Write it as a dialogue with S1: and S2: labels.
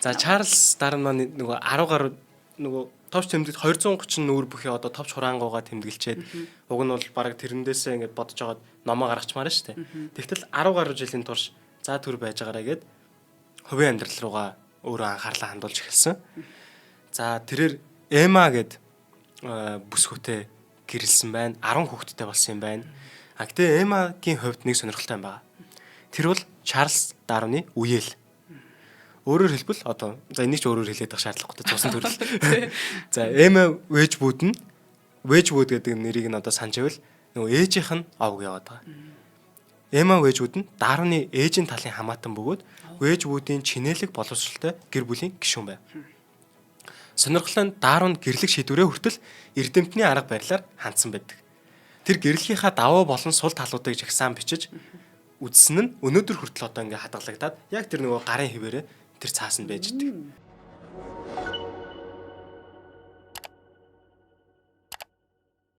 S1: За Чарльз Дарвин маань нөгөө 10 гаруй нөгөө товч тэмдэгт 230 нүүр бүхий одоо товч хураангуугаа тэмдэглчээд уг нь бол баг тэрнээсээ ингээд бодож байгаа номоо гаргачмаар шүү дээ. Тэгтэл 10 гаруй жилийн турш за төр байж байгаараа гээд хувийн амьдрал руугаа өөрөө анхаарлаа хандуулж эхэлсэн. За тэрээр Эма гээд бүсгүүтэй гэрэлсэн байна. 10 хүүхэдтэй болсон юм байна. А гэтээ Эмагийн хувьд нэг сонирхолтой юм байна. Тэр бол Чарльз Дарвины үеэл. Өөрөөр хэлбэл одоо за энийг ч өөрөөр хэлээд байх шаардлагагүй цусан төрөл. За Эма Вэжвуд гэдэг нэрийг нь одоо санаж байвал нөгөө ээжийнх нь овг яваад байгаа. Эма Вэжвуд нь Дарвины ээжийн талын хамаатан бөгөөд Вэжвудын чинэлэг боловсролтой гэр бүлийн гишүүн байв. Сонирхолтой нь Дарвин гэрлэх шийдвэрээ хүртэл эрдэмтний арга барилаар хандсан байдаг. Тэр гэрлэхийнхаа даваа болон сул талуудыг жагсаан бичиж үзсэн нь өнөөдөр хүртэл одоо ингээ хадгалагдаад яг тэр нөгөө гарын хിവэрээ тэр цаасанд байж идэг.